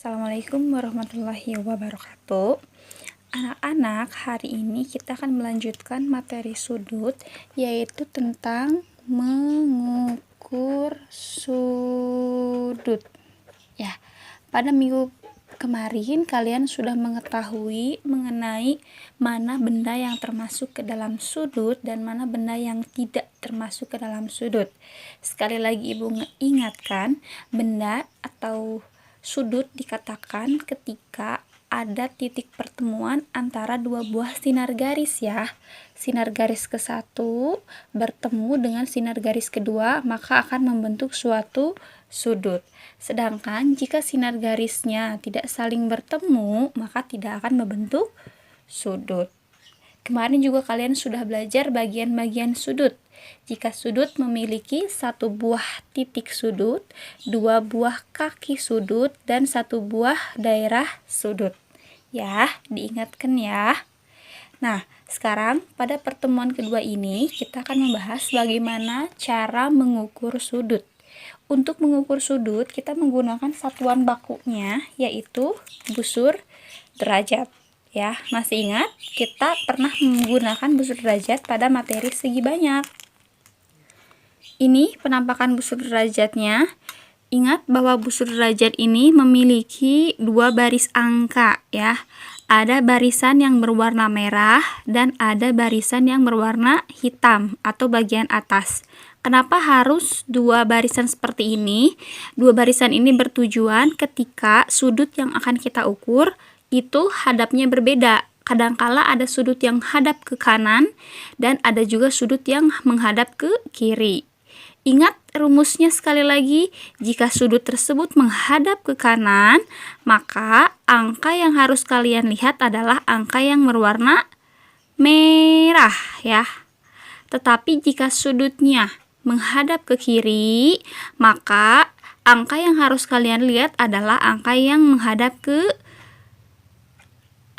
Assalamualaikum warahmatullahi wabarakatuh. Anak-anak, hari ini kita akan melanjutkan materi sudut, yaitu tentang mengukur sudut. Ya, pada minggu kemarin kalian sudah mengetahui mengenai mana benda yang termasuk ke dalam sudut dan mana benda yang tidak termasuk ke dalam sudut. Sekali lagi Ibu ingatkan, benda atau sudut dikatakan ketika ada titik pertemuan antara dua buah sinar garis ya. Sinar garis ke-1 bertemu dengan sinar garis kedua, maka akan membentuk suatu sudut. Sedangkan jika sinar garisnya tidak saling bertemu, maka tidak akan membentuk sudut. Kemarin juga kalian sudah belajar bagian-bagian sudut. Jika sudut memiliki satu buah titik sudut, dua buah kaki sudut, dan satu buah daerah sudut. Ya, diingatkan ya. Nah, sekarang pada pertemuan kedua ini kita akan membahas bagaimana cara mengukur sudut. Untuk mengukur sudut, kita menggunakan satuan bakunya, yaitu busur derajat. Ya, masih ingat? Kita pernah menggunakan busur derajat pada materi segi banyak. Ini penampakan busur derajatnya. Ingat bahwa busur derajat ini memiliki dua baris angka ya. Ada barisan yang berwarna merah dan ada barisan yang berwarna hitam atau bagian atas. Kenapa harus dua barisan seperti ini? Dua barisan ini bertujuan ketika sudut yang akan kita ukur itu hadapnya berbeda. Kadangkala ada sudut yang hadap ke kanan dan ada juga sudut yang menghadap ke kiri. Ingat rumusnya sekali lagi, jika sudut tersebut menghadap ke kanan, maka angka yang harus kalian lihat adalah angka yang berwarna merah ya. Tetapi jika sudutnya menghadap ke kiri, maka angka yang harus kalian lihat adalah angka yang menghadap ke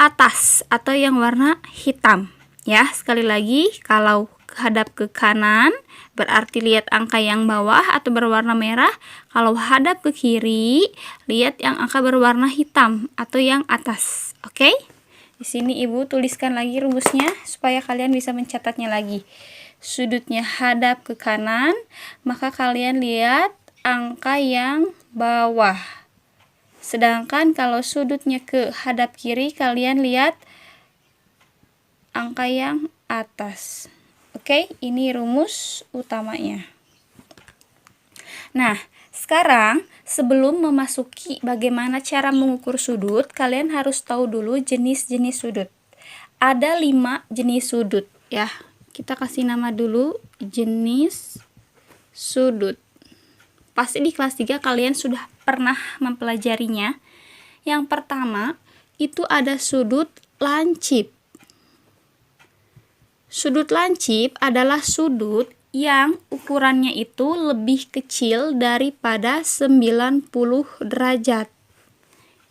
atas atau yang warna hitam. Ya, sekali lagi, kalau hadap ke kanan berarti lihat angka yang bawah atau berwarna merah. Kalau hadap ke kiri, lihat yang angka berwarna hitam atau yang atas. Oke? Di sini Ibu tuliskan lagi rumusnya supaya kalian bisa mencatatnya lagi. Sudutnya hadap ke kanan, maka kalian lihat angka yang bawah. Sedangkan kalau sudutnya ke hadap kiri, kalian lihat angka yang atas. Oke, ini rumus utamanya. Nah, sekarang sebelum memasuki bagaimana cara mengukur sudut, kalian harus tahu dulu jenis-jenis sudut. Ada 5 jenis sudut ya. Kita kasih nama dulu jenis sudut. Pasti di kelas 3 kalian sudah pernah mempelajarinya. Yang pertama, itu ada sudut lancip. Sudut lancip adalah sudut yang ukurannya itu lebih kecil daripada 90 derajat.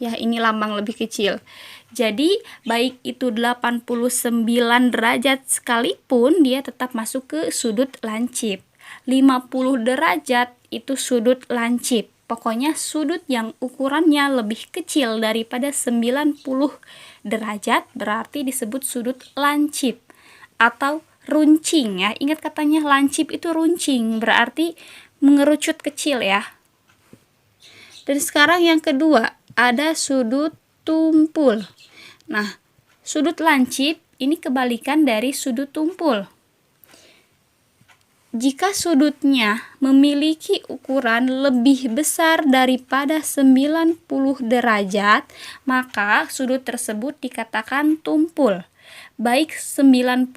Ya, ini lambang lebih kecil. Jadi, baik itu 89 derajat sekalipun, dia tetap masuk ke sudut lancip. 50 derajat itu sudut lancip. Pokoknya sudut yang ukurannya lebih kecil daripada 90 derajat berarti disebut sudut lancip atau runcing ya. Ingat katanya lancip itu runcing, berarti mengerucut kecil ya. Dan sekarang yang kedua, ada sudut tumpul. Nah, sudut lancip ini kebalikan dari sudut tumpul. Jika sudutnya memiliki ukuran lebih besar daripada 90 derajat, maka sudut tersebut dikatakan tumpul. Baik 91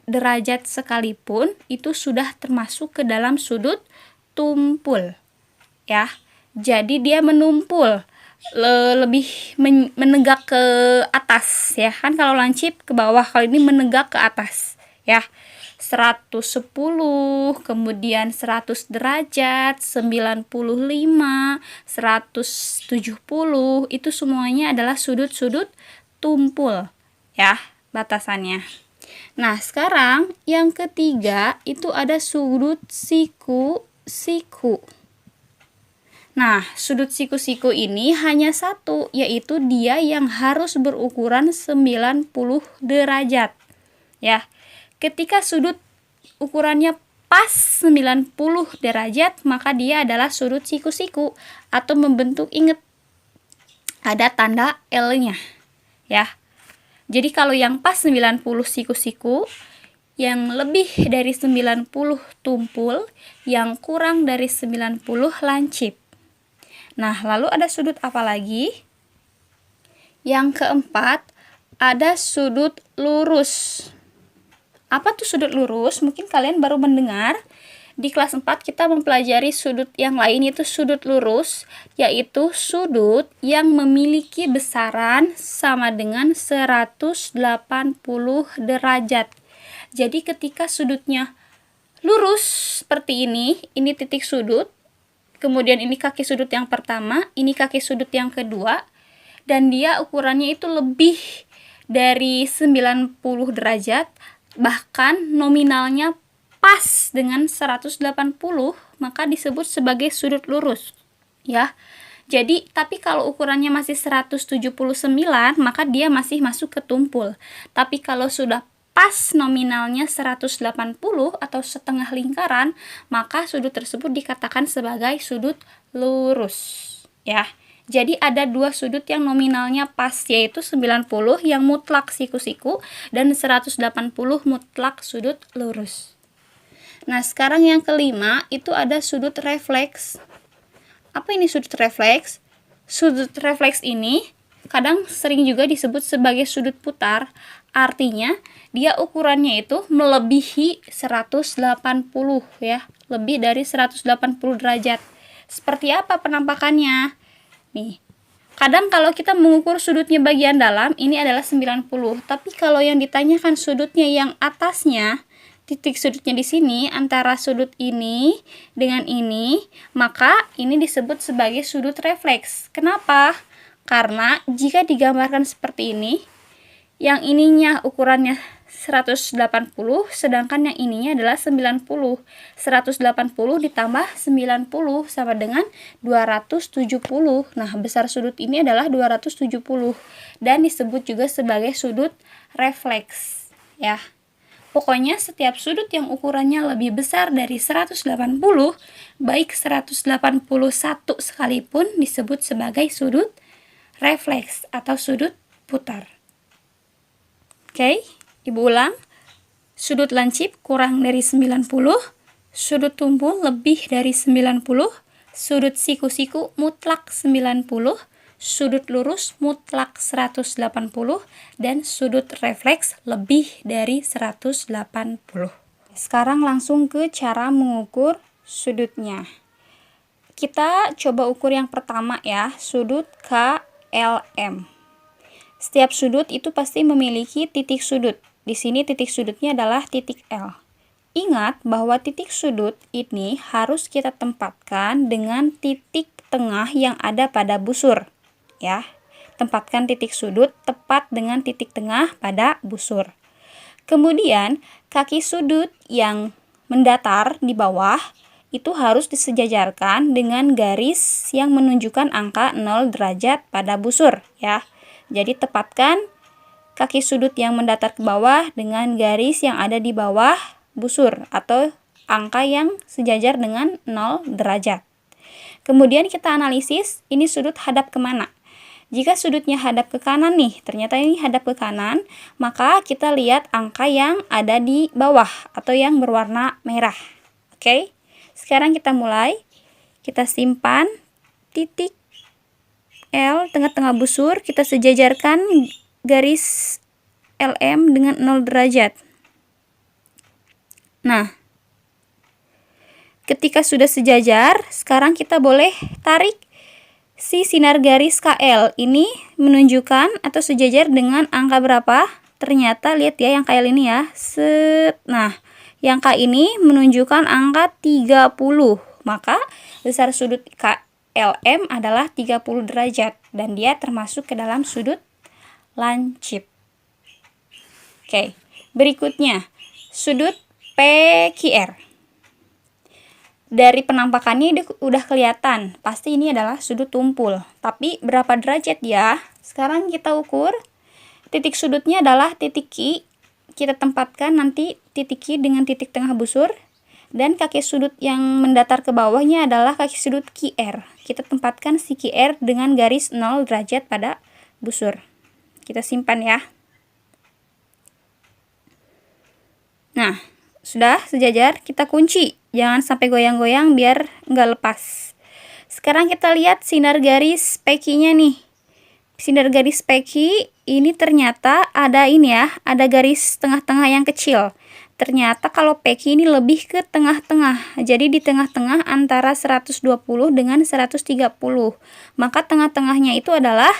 derajat sekalipun itu sudah termasuk ke dalam sudut tumpul. Ya. Jadi dia menumpul, lebih menegak ke atas ya. Kan kalau lancip ke bawah, kalau ini menegak ke atas ya. 110, kemudian 100 derajat, 95, 170, itu semuanya adalah sudut-sudut tumpul ya batasannya. Nah, sekarang yang ketiga itu ada sudut siku-siku. Nah, sudut siku-siku ini hanya satu, yaitu dia yang harus berukuran 90 derajat. Ya. Ketika sudut ukurannya pas 90 derajat, maka dia adalah sudut siku-siku atau membentuk, ingat, ada tanda L-nya. Ya. Jadi kalau yang pas 90 siku-siku, yang lebih dari 90 tumpul, yang kurang dari 90 lancip. Nah, lalu ada sudut apa lagi? Yang keempat, ada sudut lurus. Apa tuh sudut lurus? Mungkin kalian baru mendengar. Di kelas 4 kita mempelajari sudut yang lain, yaitu sudut lurus, yaitu sudut yang memiliki besaran sama dengan 180 derajat. Jadi ketika sudutnya lurus seperti ini titik sudut, kemudian ini kaki sudut yang pertama, ini kaki sudut yang kedua, dan dia ukurannya itu lebih dari 90 derajat, bahkan nominalnya pas dengan 180, maka disebut sebagai sudut lurus. Ya. Jadi, tapi kalau ukurannya masih 179, maka dia masih masuk ke tumpul. Tapi kalau sudah pas nominalnya 180 atau setengah lingkaran, maka sudut tersebut dikatakan sebagai sudut lurus. Ya. Jadi ada dua sudut yang nominalnya pas, yaitu 90 yang mutlak siku-siku dan 180 mutlak sudut lurus. Nah, sekarang yang kelima itu ada sudut refleks. Apa ini sudut refleks? Sudut refleks ini kadang sering juga disebut sebagai sudut putar. Artinya, dia ukurannya itu melebihi 180 ya, lebih dari 180 derajat. Seperti apa penampakannya? Nih, kadang kalau kita mengukur sudutnya bagian dalam, ini adalah 90. Tapi kalau yang ditanyakan sudutnya yang atasnya, titik sudutnya di sini, antara sudut ini dengan ini, maka ini disebut sebagai sudut refleks. Kenapa? Karena jika digambarkan seperti ini, yang ininya ukurannya 180, sedangkan yang ininya adalah 90. 180 ditambah 90 sama dengan 270. Nah, besar sudut ini adalah 270 dan disebut juga sebagai sudut refleks. Ya. Pokoknya setiap sudut yang ukurannya lebih besar dari 180, baik 181 sekalipun, disebut sebagai sudut refleks atau sudut putar. Oke, Ibu ulang. Sudut lancip kurang dari 90, sudut tumpul lebih dari 90, sudut siku-siku mutlak 90, sudut lurus mutlak 180, dan sudut refleks lebih dari 180. Sekarang langsung ke cara mengukur sudutnya. Kita coba ukur yang pertama ya, sudut KLM. Setiap sudut itu pasti memiliki titik sudut. Di sini titik sudutnya adalah titik L. Ingat bahwa titik sudut ini harus kita tempatkan dengan titik tengah yang ada pada busur. Ya, tempatkan titik sudut tepat dengan titik tengah pada busur. Kemudian, kaki sudut yang mendatar di bawah itu harus disejajarkan dengan garis yang menunjukkan angka 0 derajat pada busur. Ya. Jadi tepatkan kaki sudut yang mendatar ke bawah dengan garis yang ada di bawah busur atau angka yang sejajar dengan 0 derajat. Kemudian kita analisis ini sudut hadap kemana. Jika sudutnya hadap ke kanan nih, ternyata ini hadap ke kanan, maka kita lihat angka yang ada di bawah atau yang berwarna merah. Oke, sekarang kita mulai. Kita simpan titik L tengah-tengah busur, kita sejajarkan garis LM dengan 0 derajat. Nah, ketika sudah sejajar, sekarang kita boleh tarik si sinar garis KL ini menunjukkan atau sejajar dengan angka berapa. Ternyata lihat ya yang KL ini ya. Nah, yang K ini menunjukkan angka 30. Maka besar sudut KLM adalah 30 derajat dan dia termasuk ke dalam sudut lancip. Oke, berikutnya sudut PQR. Dari penampakannya udah kelihatan, pasti ini adalah sudut tumpul. Tapi berapa derajat ya? Sekarang kita ukur. Titik sudutnya adalah titik Q. Kita tempatkan nanti titik Q dengan titik tengah busur. Dan kaki sudut yang mendatar ke bawahnya adalah kaki sudut QR. Kita tempatkan si QR dengan garis 0 derajat pada busur. Kita simpan ya. Nah, sudah sejajar, kita kunci. Jangan sampai goyang-goyang biar nggak lepas. Sekarang kita lihat sinar garis PQ-nya nih. Sinar garis PQ ini ternyata ada ini ya, ada garis tengah-tengah yang kecil. Ternyata kalau PQ ini lebih ke tengah-tengah. Jadi di tengah-tengah antara 120 dengan 130. Maka tengah-tengahnya itu adalah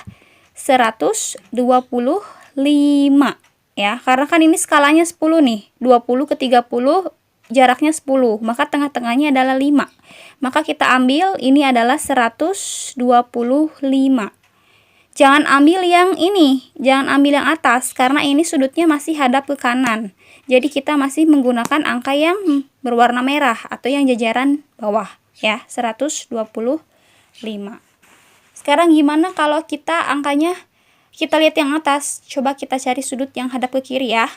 125. Ya, karena kan ini skalanya 10 nih. 20 ke 30 jaraknya 10. Maka tengah-tengahnya adalah 5. Maka kita ambil ini adalah 125. Jangan ambil yang ini, jangan ambil yang atas karena ini sudutnya masih hadap ke kanan. Jadi kita masih menggunakan angka yang berwarna merah atau yang jajaran bawah ya, 125. Sekarang gimana kalau kita angkanya kita lihat yang atas? Coba kita cari sudut yang hadap ke kiri ya.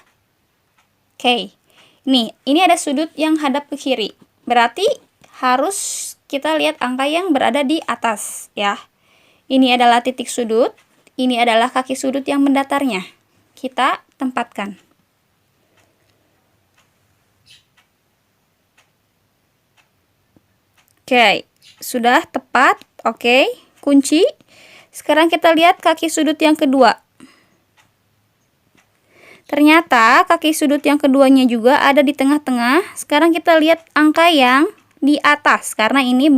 Oke. Nih, ini ada sudut yang hadap ke kiri. Berarti harus kita lihat angka yang berada di atas ya. Ini adalah titik sudut, ini adalah kaki sudut yang mendatarnya. Kita tempatkan. Oke, sudah tepat. Oke, kunci. Sekarang kita lihat kaki sudut yang kedua. Ternyata kaki sudut yang keduanya juga ada di tengah-tengah. Sekarang kita lihat angka yang di atas karena ini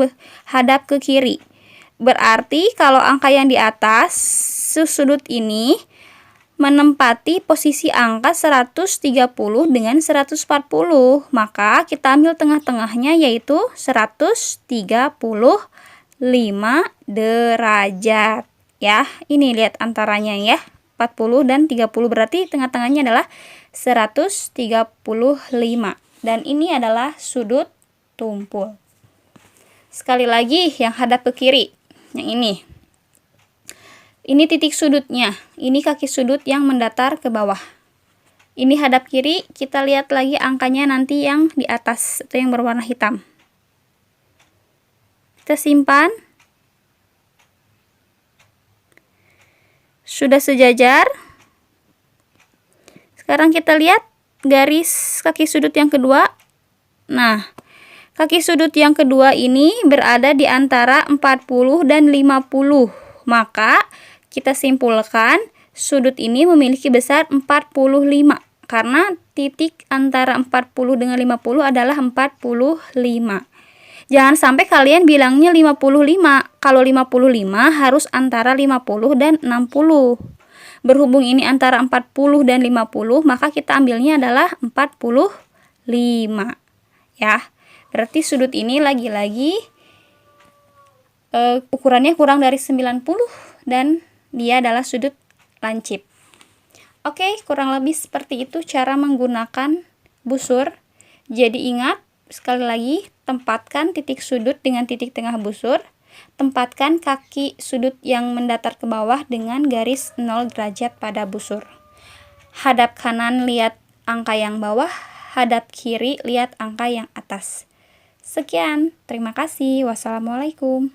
hadap ke kiri. Berarti kalau angka yang di atas sudut ini menempati posisi angka 130 dengan 140. Maka kita ambil tengah-tengahnya yaitu 135 derajat. Ya, ini lihat antaranya ya. 40 dan 30 berarti tengah-tengahnya adalah 135. Dan ini adalah sudut tumpul. Sekali lagi yang hadap ke kiri. Yang ini. Ini titik sudutnya. Ini kaki sudut yang mendatar ke bawah. Ini hadap kiri. Kita lihat lagi angkanya nanti yang di atas atau yang berwarna hitam. Kita simpan. Sudah sejajar. Sekarang kita lihat garis kaki sudut yang kedua. Nah, kaki sudut yang kedua ini berada di antara 40 dan 50. Maka kita simpulkan sudut ini memiliki besar 45. Karena titik antara 40 dengan 50 adalah 45. Jangan sampai kalian bilangnya 55. Kalau 55 harus antara 50 dan 60. Berhubung ini antara 40 dan 50, maka kita ambilnya adalah 45. Ya. Berarti sudut ini lagi-lagi ukurannya kurang dari 90 dan dia adalah sudut lancip. Oke, kurang lebih seperti itu cara menggunakan busur. Jadi ingat, sekali lagi, tempatkan titik sudut dengan titik tengah busur. Tempatkan kaki sudut yang mendatar ke bawah dengan garis 0 derajat pada busur. Hadap kanan lihat angka yang bawah, hadap kiri lihat angka yang atas. Sekian, terima kasih. Wassalamualaikum.